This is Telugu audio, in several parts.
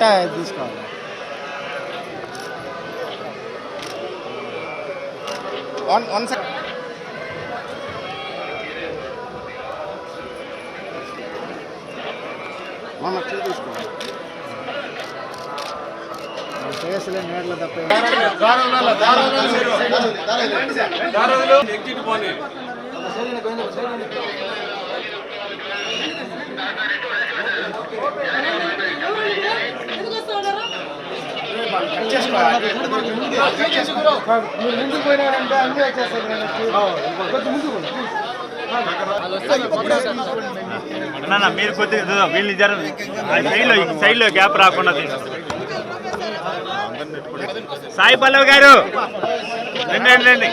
ఎట్టా తీసుకోవాలి? వన్ సెకండ్ తీసుకోవాలి. కేసులే నేర్లు తప్ప మీరు ముందుకు పోయినారంటే అన్నీ వచ్చేస్తారు. మీరు కొద్దిగా వీళ్ళు సైడ్లో గ్యాప్ రాకుండా సాయి పల్లవి గారు రండి రండి.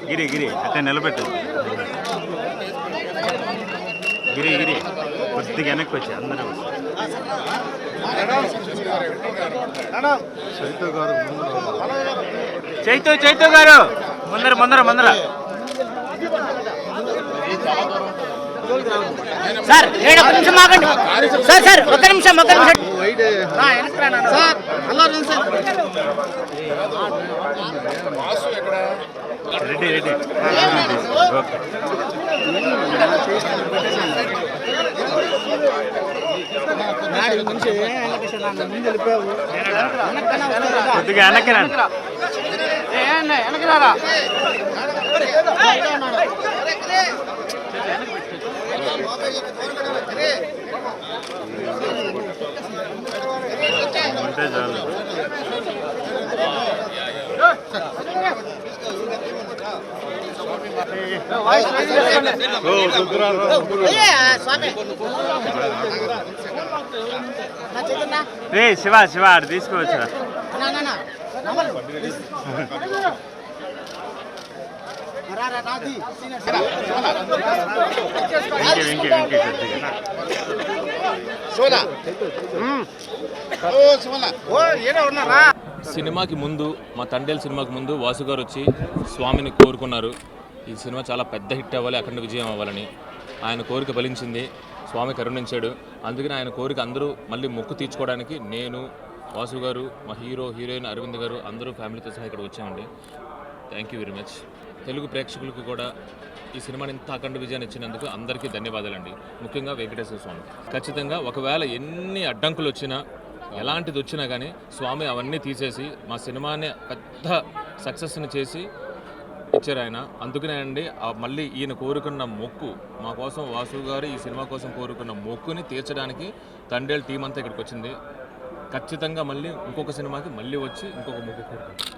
గిరి గిరి అట్లా నిలబెట్టదు. గిరి గిరి కొద్దిగా వెనక్కి వచ్చి అందరూ చైతు గారు ముందర ముందర ముందర. సార్ ఒక నిమిషం ఆగండి సార్. సార్ ఒక నిమిషం రెడీ రెడీ. కొద్దిగా వెనక్కి రండి. అంటే చాలు. రే శివ శివ ఆడు తీసుకోవచ్చురా. సినిమాకి ముందు మా తండేల్ సినిమాకి ముందు వాసు గారు వచ్చి స్వామిని కోరుకున్నారు. ఈ సినిమా చాలా పెద్ద హిట్ అవ్వాలి, అఖండ విజయం అవ్వాలని. ఆయన కోరిక ఫలించింది, స్వామి కరుణించాడు. అందుకని ఆయన కోరిక అందరూ మళ్ళీ మొక్కు తీర్చుకోవడానికి నేను, వాసు గారు, మా హీరోయిన్ అరవింద్ గారు అందరూ ఫ్యామిలీతో సహా ఇక్కడ వచ్చామండి. Thank you very much. Telugu ప్రేక్షకులకు కూడా ఈ సినిమాని ఇంత అఖండ విజయాన్ని ఇచ్చినందుకు అందరికీ ధన్యవాదాలండి. ముఖ్యంగా వెంకటేశ్వర స్వామి. ఖచ్చితంగా ఒకవేళ ఎన్ని అడ్డంకులు వచ్చినా, ఎలాంటిది వచ్చినా కానీ స్వామి అవన్నీ తీసేసి మా సినిమాని పెద్ద సక్సెస్ని చేసి ఇచ్చారు ఆయన. అందుకనే అండి మళ్ళీ ఈయన కోరుకున్న మొక్కు మా కోసం, వాసు గారు ఈ సినిమా కోసం కోరుకున్న మొక్కుని తీర్చడానికి తండేల్ టీం అంతా ఇక్కడికి వచ్చింది. ఖచ్చితంగా మళ్ళీ ఇంకొక సినిమాకి మళ్ళీ వచ్చి ఇంకొక మొక్కు కోరుకుంటాం.